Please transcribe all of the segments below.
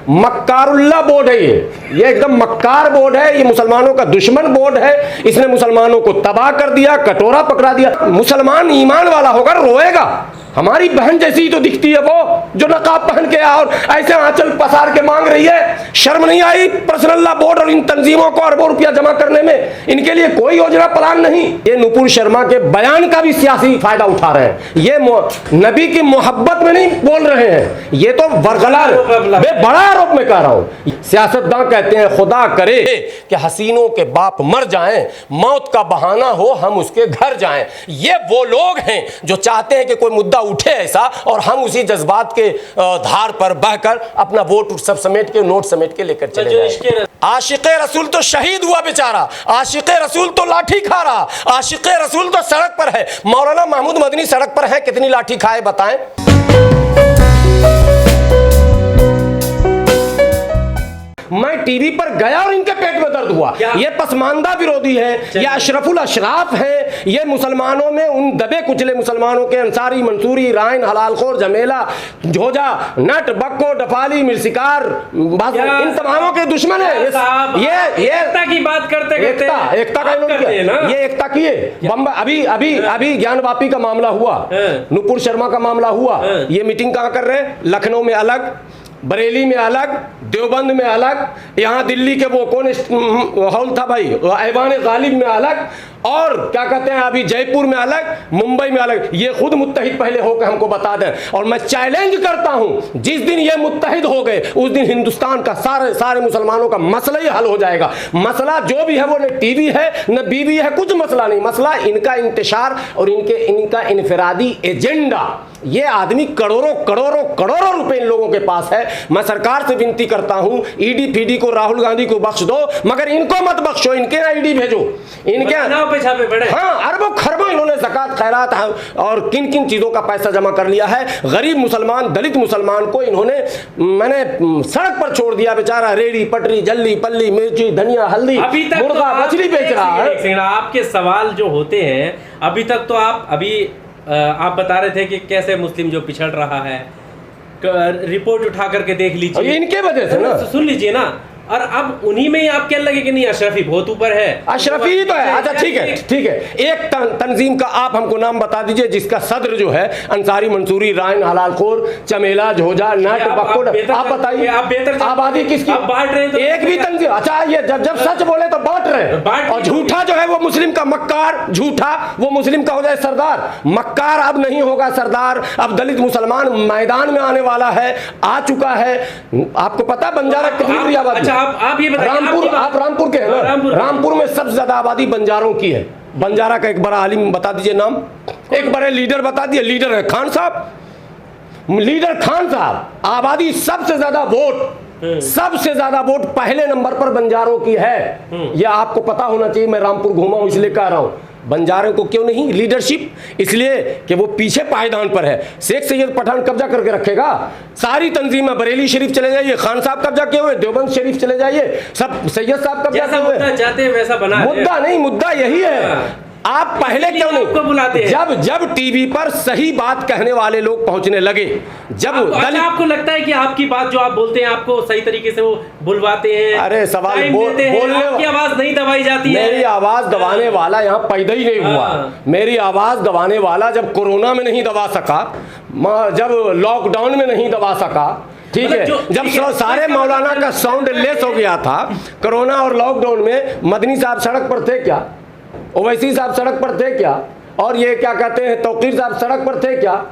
मक्कारुल्लाह board है ये एकदम मक्कार बोर्ड है, ये मुसलमानों का दुश्मन बोर्ड है। इसने मुसलमानों को तबाह कर दिया, कटोरा पकड़ा दिया। मुसलमान ईमान वाला होकर रोएगा। हमारी बहन जैसी ही तो दिखती है वो, जो नकाब पहन के और ऐसे आंचल पसार के मांग रही है। शर्म नहीं आई पर्सनल लॉ बोर्ड और इन तंजीमों को अरबों रुपया जमा करने में? इनके लिए कोई योजना प्लान नहीं। ये नुपुर शर्मा के बयान का भी सियासी फायदा उठा रहे हैं। ये नबी की मोहब्बत में नहीं बोल रहे हैं, ये तो बरगलार बड़ा आरोप में कह रहा हूं। सियासतदान कहते हैं खुदा करे कि हसीनों के बाप मर जाएं, मौत का बहाना हो हम उसके घर जाएं। ये वो लोग हैं जो चाहते हैं कि कोई मुद्दा उठे ऐसा और हम उसी जज्बात के धार पर बहकर अपना वोट सब समेट के, नोट समेट के लेकर चले जाएं। आशिक़े रसूल तो शहीद हुआ बेचारा, आशिक़े रसूल तो लाठी खा रहा, आशिक़े रसूल तो सड़क पर है। मौलाना महमूद मदनी सड़क पर है, कितनी लाठी खाए बताएं? मैं टीवी पर गया और इनके पेट में दर्द हुआ। ये पसमानदा विरोधी है, ये अशरफुल अशराफ है, ये मुसलमानों में उन दबे कुचले मुसलमानों के अंसारी, मंसूरी, रायन, हलालखोर, जमेला, झोजा, नट, बक्को, डफाली, मिर्सिकार, इन तमामों के दुश्मन है। ये एकता की बात करते एकता का ये एकता की है। अभी ज्ञानवापी का मामला हुआ, नुपुर शर्मा का मामला हुआ। ये मीटिंग कहाँ कर रहे हैं? लखनऊ में अलग, बरेली में अलग, देवबंद में अलग, यहाँ दिल्ली के वो कौन हॉल था भाई, ऐवान गालिब में अलग, और क्या कहते हैं अभी जयपुर में अलग, मुंबई में अलग। ये खुद मुत्तहिद पहले होकर हमको बता दें। और मैं चैलेंज करता हूं, जिस दिन ये मुत्तहिद हो गए उस दिन हिंदुस्तान का सारे मुसलमानों का मसला ही हल हो जाएगा। मसला जो भी है वो न टीवी है न बीवी है, कुछ मसला नहीं। मसला इनका इंतशार और इनका इनफरादी एजेंडा। ये आदमी करोड़ों रुपए इन लोगों के पास है। मैं सरकार से विनती करता हूं, ईडी फीडी को, राहुल गांधी को बख्श दो, मगर इनको मत बख्शो। इनके आईडी भेजो, इनके पे छापे पड़े। हाँ, अरबों खरबों इन्होंने ज़कात, खैरात और किन किन चीजों का पैसा जमा कर लिया है। गरीब मुसलमान, दलित मुसलमान को इन्होंने सड़क पर छोड़ दिया। बेचारा रेड़ी पटरी, जल्ली पल्ली, मिर्ची, धनिया, हल्दी, मुर्गा, मछली बेच रहा है। आपके सवाल जो होते हैं अभी तक तो आप बता रहे थे कि कैसे मुस्लिम जो पिछड़ रहा है, रिपोर्ट उठा करके देख लीजिए, इनके वजह से ना, सुन लीजिए ना। और अब उन्हीं में ही आप क्या लगे कि नहीं अशरफी बहुत ऊपर है, अशरफी ही तो है। अच्छा ठीक है। एक तंजीम का आप हमको नाम बता दीजिए जिसका सदर जो है अंसारी, मंसूरी, रायन, हलालखोर, चमेला, झोजा, नट, बक्कोड़, आप बताइए। आप बेहतर आबादी किसकी बांट रहे हैं? एक भी तंजीम। अच्छा, ये जब सच बोले तो बांट रहे, और झूठा जो है वो मुस्लिम का मक्कार, झूठा वो मुस्लिम का हो जाए सरदार। मक्कार अब नहीं होगा सरदार। अब दलित मुसलमान मैदान में आने वाला है, आ चुका है। आपको पता बंजारा कितनी बड़ी आबादी? आप ये बताइए, आप रामपुर के हैं ना? रामपुर में सबसे ज्यादा आबादी बंजारों की है। बंजारा का एक बड़ा आलिम बता दीजिए नाम, एक बड़े लीडर बता दिए। लीडर है खान साहब, लीडर खान साहब। आबादी सबसे ज्यादा वोट पहले नंबर पर बंजारों की है। यह आपको पता होना चाहिए। मैं रामपुर घूमा हूं इसलिए कह रहा हूं। बंजारों को क्यों नहीं लीडरशिप? इसलिए कि वो पीछे पायदान पर है। शेख सैयद पठान कब्जा करके रखेगा सारी तंजीमें। बरेली शरीफ चले जाइए, खान साहब कब्जा किए हुए, देवबंद शरीफ चले जाइए, सब सैयद साहब कब्जा किए हुए। चाहते हैं वैसा बना, मुद्दा नहीं, मुद्दा यही है। आप पहले क्यों नहीं बुलाते? जब टीवी पर सही बात कहने वाले लोग पहुंचने लगे, जब आपको लगता है कि आपकी बात जो आप बोलते हैं आपको सही तरीके से वो बुलवाते हैं? अरे सवाल बोलने, आपकी आवाज नहीं दबाई जाती है। मेरी आवाज दबाने वाला यहाँ पैदा ही नहीं हुआ। मेरी आवाज दबाने वाला जब कोरोना में नहीं दबा सका, जब लॉकडाउन में नहीं दबा सका, ठीक है, जब सारे मौलाना का साउंड लेस हो गया था कोरोना और लॉकडाउन में, मदनी साहब सड़क पर थे क्या? ओवैसी साहब सड़क पर थे क्या? और ये क्या कहते हैं तौकीर साहब सड़क पर थे क्या?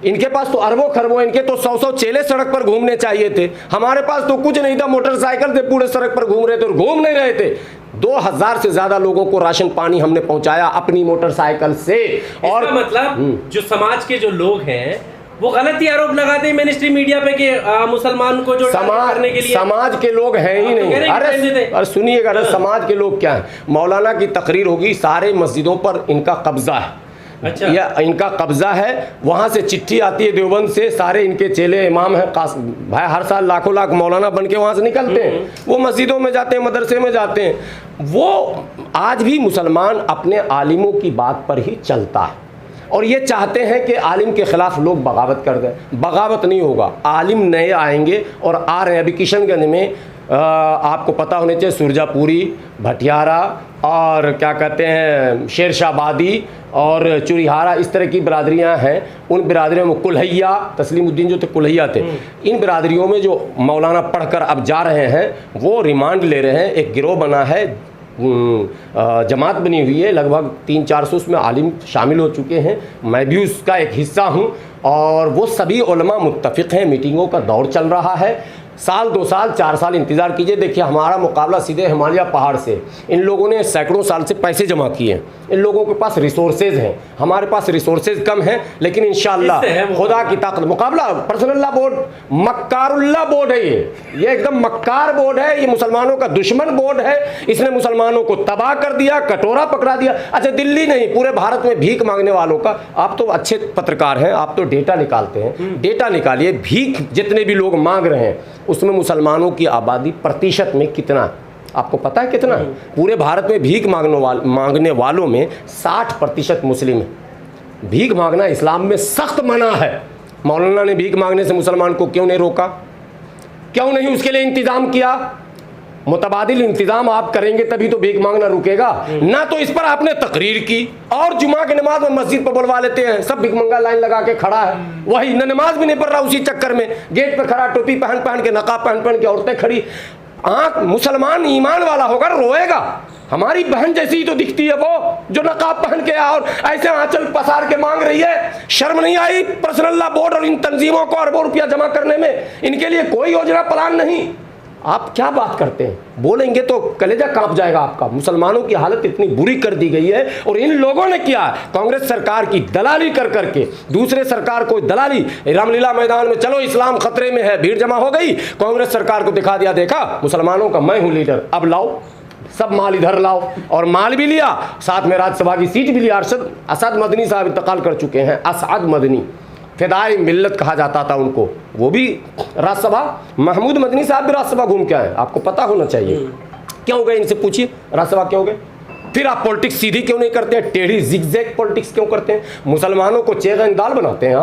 इनके पास तो अरबों खरबों, इनके तो 100 चेले सड़क पर घूमने चाहिए थे। हमारे पास तो कुछ नहीं था, मोटरसाइकिल से पूरे सड़क पर घूम रहे थे और घूम नहीं रहे थे। 2000 से ज्यादा लोगों को राशन पानी हमने पहुंचाया अपनी मोटरसाइकिल से। और मतलब जो समाज के जो लोग हैं वो गलत ही आरोप लगाते हैं मेन स्ट्रीम मीडिया पे कि मुसलमान को जो करने के लिए समाज के लोग हैं ही नहीं। अरे सुनिएगा, अरे समाज के लोग क्या है? मौलाना की तकरीर होगी, सारे मस्जिदों पर इनका कब्जा है। अच्छा, या इनका कब्जा है। वहां से चिट्ठी आती है देवबंद से, सारे इनके चेले इमाम हैं भाई, हर साल लाखों लाख मौलाना बन के वहां से निकलते हैं। वो मस्जिदों में जाते हैं, मदरसे में जाते हैं। वो आज भी मुसलमान अपने आलिमों की बात पर ही चलता है। और ये चाहते हैं कि आलिम के ख़िलाफ़ लोग बगावत कर दें। बगावत नहीं होगा, आलिम नए आएंगे और आ रहे हैं। अभी किशनगंज में आपको पता होने चाहिए, सुरजापुरी, भटियारा और क्या कहते हैं शेरशाहबादी और चुरिहारा, इस तरह की बिरादरियां हैं। उन बिरादरियों में कुल्हैया, तस्लीमुद्दीन जो थे कुल्हैया थे, इन बिरादरियों में जो मौलाना पढ़कर अब जा रहे हैं वो रिमांड ले रहे हैं। एक गिरोह बना है, जमात बनी हुई है, लगभग 300-400 उसमें आलिम शामिल हो चुके हैं। मैं भी उसका एक हिस्सा हूँ और वो सभी उलमा मुत्तफ़िक़ हैं। मीटिंगों का दौर चल रहा है। साल 2 साल 4 साल इंतज़ार कीजिए। देखिए हमारा मुकाबला सीधे हिमालय पहाड़ से। इन लोगों ने सैकड़ों साल से पैसे जमा किए हैं, इन लोगों के पास रिसोर्सेज हैं, हमारे पास रिसोर्सेज कम हैं, लेकिन इंशाअल्लाह खुदा की ताकत मुकाबला। पर्सनल्ला बोर्ड मक्कारुल्ला बोर्ड है, ये एकदम मक्कार बोर्ड है, ये मुसलमानों का दुश्मन बोर्ड है। इसने मुसलमानों को तबाह कर दिया, कटोरा पकड़ा दिया। अच्छा, दिल्ली नहीं, पूरे भारत में भीख मांगने वालों का, आप तो अच्छे पत्रकार हैं, आप तो डेटा निकालते हैं, डेटा निकालिए। भीख जितने भी लोग मांग रहे हैं उसमें मुसलमानों की आबादी प्रतिशत में कितना है, आपको पता है कितना है? पूरे भारत में भीख मांगने वालों में 60% मुस्लिम है। भीख मांगना इस्लाम में सख्त मना है। मौलाना ने भीख मांगने से मुसलमान को क्यों नहीं रोका? क्यों नहीं उसके लिए इंतजाम किया? मुतबादिल इंतजाम आप करेंगे तभी तो भीख मांगना रुकेगा ना। तो इस पर आपने तकरीर की और जुमा की नमाज में मस्जिद पर बुलवा लेते हैं, सब भीख मंगा लाइन लगा के खड़ा है, वही न नमाज भी नहीं पढ़ रहा, उसी चक्कर में गेट पे खड़ा, टोपी पहन के, नकाब पहन के औरतें खड़ी। आंख मुसलमान ईमान वाला होकर रोएगा। हमारी बहन जैसी ही तो दिखती है वो, जो नकाब पहन के और ऐसे आंचल पसार के मांग रही है। शर्म नहीं आई पर्सनल्ला बोर्ड और इन तंजीमों को अरबों रुपया जमा करने में? इनके लिए कोई योजना प्लान नहीं। आप क्या बात करते हैं? बोलेंगे तो कलेजा कांप जाएगा आपका। मुसलमानों की हालत इतनी बुरी कर दी गई है और इन लोगों ने किया, कांग्रेस सरकार की दलाली कर करके, दूसरे सरकार को दलाली। रामलीला मैदान में चलो इस्लाम खतरे में है, भीड़ जमा हो गई, कांग्रेस सरकार को दिखा दिया, देखा मुसलमानों का मैं हूं लीडर, अब लाओ सब माल इधर लाओ। और माल भी लिया, साथ में राज्यसभा की सीट भी लिया। असद मदनी साहब इंतकाल कर चुके हैं, असद मदनी, फिदाई मिल्लत कहा जाता था उनको, वो भी राज्यसभा। महमूद मदनी साहब भी राज्यसभा घूम के आए, आपको पता होना चाहिए। क्यों गए इनसे पूछिए, राज्यसभा क्यों गए? फिर आप पॉलिटिक्स सीधी क्यों नहीं करते हैं? टेढ़ी जिगजैग पॉलिटिक्स क्यों करते हैं? मुसलमानों को चेगन दाल बनाते हैं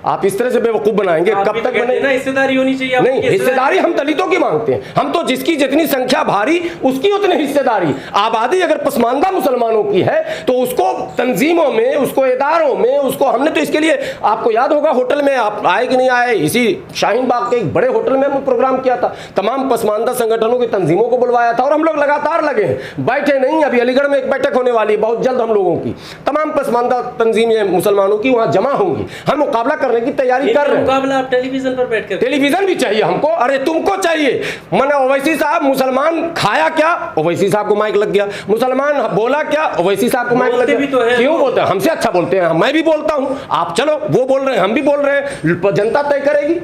आप इस तरह से बेवकूफ बनाएंगे, कब तक बनेगा? हिस्सेदारी होनी चाहिए। नहीं, हिस्सेदारी हम दलितों की मांगते हैं। हम तो जिसकी जितनी संख्या भारी उसकी उतनी हिस्सेदारी। आबादी अगर पसमानदा मुसलमानों की है तो उसको तंजीमों में, उसको इदारों में, उसको हमने तो इसके लिए, आपको याद होगा होटल में आप आए कि नहीं आए, इसी शाहीन बाग के एक बड़े होटल में हम प्रोग्राम किया था, तमाम पसमानदा संगठनों की तंजीमों को बुलवाया था और हम लोग लगातार लगे हैं, बैठे नहीं। अभी अलीगढ़ में एक बैठक होने वाली है बहुत जल्द, हम लोगों की तमाम पसमानदा तंजीमें मुसलमानों की वहां जमा होंगी। हम मुकाबला करने की तैयारी कर रहे हैं। मुकाबला आप टेलीविजन पर बैठ कर, टेलीविजन भी चाहिए हमको। अरे तुमको चाहिए, मैंने ओवैसी साहब मुसलमान खाया क्या, ओवैसी साहब को माइक लग गया। मुसलमान बोला क्या, ओवैसी साहब को माइक लग गया। तो क्यों बोलते हैं? हमसे अच्छा बोलते हैं, मैं भी बोलता हूं। आप चलो, वो बोल रहे हैं, हम भी बोल रहे हैं, जनता तय करेगी।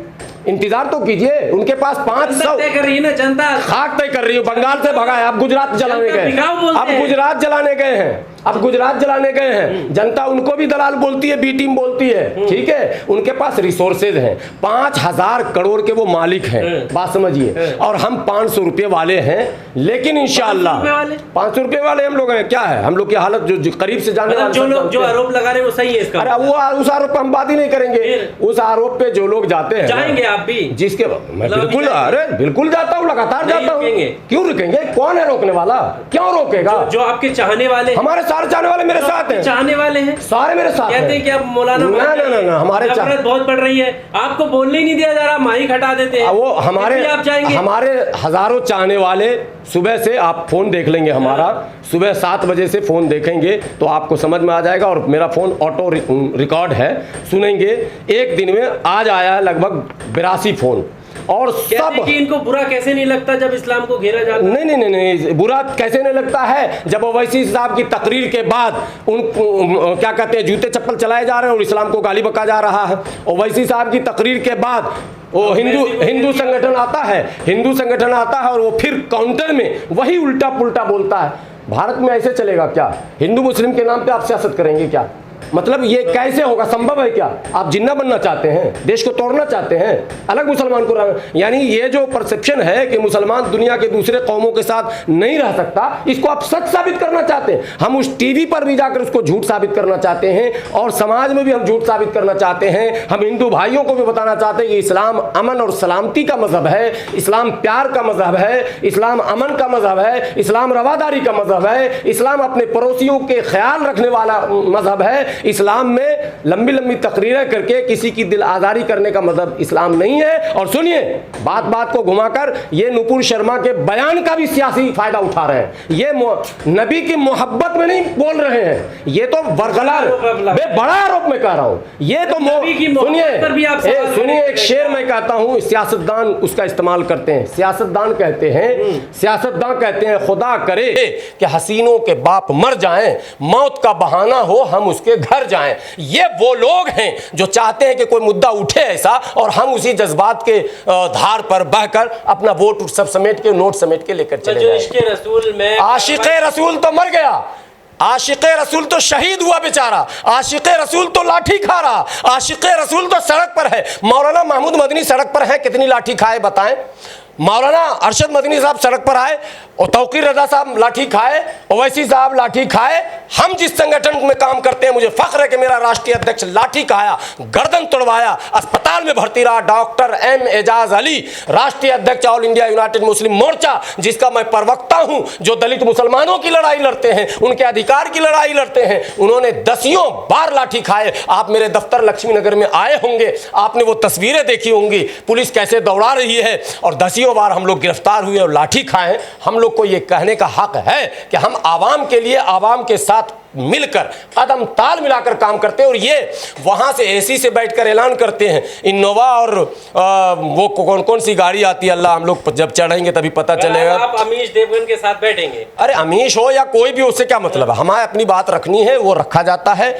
इंतजार तो कीजिए, उनके पास 500 तय कर रही है ना जनता, खाक तय कर रही है। बंगाल से भगा है, अब गुजरात जलाने गए, अब गुजरात जलाने गए हैं, अब गुजरात जलाने गए हैं। जनता उनको भी दलाल बोलती है, बी टीम बोलती है, ठीक है। उनके पास रिसोर्सेज हैं, 5000 करोड़ के वो मालिक हैं, बात समझिए। और हम 500 रुपए वाले हैं, लेकिन इंशाअल्लाह 500 रुपए वाले हम लोग हैं। क्या है हम लोग की हालत? जो करीब से जाने वाले जो लोग जो आरोप लगा रहे हैं वो सही है इसका? अरे वो उस आरोप पर हम बात ही नहीं करेंगे। उस आरोप पे जो लोग जाते हैं, जाएंगे आप भी, जिसके मैं बिल्कुल, अरे बिल्कुल जाता हूँ, लगातार जाता हूँ। क्यों रुकेंगे? कौन है रोकने वाला? क्यों रोकेगा? जो आपके चाहने वाले, हमारे सारे चाहने वाले मेरे साथ हैं, चाहने वाले हैं सारे मेरे साथ। कहते हैं कि आप मौलाना, ना हमारे नफरत बहुत बढ़ रही है, आपको बोलने ही नहीं दिया जा रहा, माइक हटा देते हैं। वो हमारे, आप जाएंगे, हमारे हजारों चाहने वाले। सुबह से आप फोन देख लेंगे हमारा, सुबह 7 बजे से फोन देखेंगे तो आपको समझ में आ जाएगा। और मेरा फोन ऑटो रिकॉर्ड है, सुनेंगे। एक दिन में आज आया लगभग 82 फोन। और सब कि इनको बुरा कैसे नहीं लगता जब इस्लाम को घेरा जाता? नहीं, बुरा कैसे नहीं लगता है जब ओवैसी साहब की तकरीर के बाद उन क्या कहते हैं, जूते चप्पल चलाए जा रहे हैं और इस्लाम को गाली बका जा रहा है। ओवैसी साहब की तकरीर के बाद वो हिंदू संगठन आता है, हिंदू संगठन आता है और वो फिर काउंटर में वही उल्टा पुल्टा बोलता है। भारत में ऐसे चलेगा क्या? हिंदू मुस्लिम के नाम पे आप सियासत करेंगे क्या? मतलब ये कैसे होगा, संभव है क्या? आप जिन्ना बनना चाहते हैं, देश को तोड़ना चाहते हैं, अलग मुसलमान को यानी ये जो परसेप्शन है कि मुसलमान दुनिया के दूसरे कौमों के साथ नहीं रह सकता, इसको आप सच साबित करना चाहते हैं। हम उस टीवी पर भी जाकर उसको झूठ साबित करना चाहते हैं और समाज में भी हम झूठ साबित करना चाहते हैं। हम हिंदू भाइयों को भी बताना चाहते हैं कि इस्लाम अमन और सलामती का मजहब है, इस्लाम प्यार का मजहब है, इस्लाम अमन का मजहब है, इस्लाम रवादारी का मजहब है, इस्लाम अपने पड़ोसियों के ख्याल रखने वाला मजहब है। इस्लाम में लंबी लंबी तकरीरें करके किसी की दिल आजारी करने का मजहब इस्लाम नहीं है। और सुनिए, बात बात को घुमाकर ये नुपुर शर्मा के बयान का भी सियासी फायदा उठा रहे हैं। ये नबी की मोहब्बत में नहीं बोल रहे हैं, ये तो बरगला बड़ा आरोप मैं कह रहा हूं। ये तो सुनिए एक शेर मैं कहता हूं, सियासतदान उसका इस्तेमाल करते हैं। सियासतदान कहते हैं खुदा करे कि हसीनों के बाप मर जाएं, मौत का बहाना हो हम उसके घर जाएं। ये वो लोग हैं जो चाहते हैं कि कोई मुद्दा उठे ऐसा और हम उसी जज्बात के धार पर बहकर अपना वोट सब समेट के, नोट समेट के लेकर चले जाएं। आशिक़े रसूल तो मर गया, आशिक़े रसूल तो शहीद हुआ बेचारा, आशिक़े रसूल तो लाठी खा रहा, आशिक़े रसूल तो सड़क पर है। मौलाना महमूद मदनी सड़क पर है, कितनी लाठी खाए बताएं? मौलाना अरशद मदनी साहब सड़क पर आए और तौकीर रजा साहब लाठी खाए, ओवैसी साहब लाठी खाए। हम जिस संगठन में काम करते हैं, मुझे फख्र है कि मेरा राष्ट्रीय अध्यक्ष लाठी खाया, गर्दन तोड़वाया, अस्पताल में भर्ती रहा। डॉक्टर एम एजाज अली, राष्ट्रीय अध्यक्ष ऑल इंडिया यूनाइटेड मुस्लिम मोर्चा, जिसका मैं प्रवक्ता हूं, जो दलित मुसलमानों की लड़ाई लड़ते हैं, उनके अधिकार की लड़ाई लड़ते हैं, उन्होंने दसियों बार लाठी खाए। आप मेरे दफ्तर लक्ष्मी नगर में आए होंगे, आपने वो तस्वीरें देखी होंगी, पुलिस कैसे दौड़ा रही है और दसियों बार हम लोग गिरफ्तार हुए और लाठी खाए। हम लोग को ये कहने का हक है कि हम आवाम के लिए, आवाम के साथ मिलकर कदम ताल मिलाकर काम करते हैं। और ये वहां से एसी से बैठकर ऐलान करते हैं, इनोवा और वो कौन कौन सी गाड़ी आती है, अल्लाह, हम लोग जब चढ़ेंगे तभी पता चलेगा। आप अमीश देवगन के साथ बैठेंगे? अरे अमीश हो या कोई भी, उससे क्या मतलब है? हमारे अपनी बात रखनी है, वो रखा जाता है।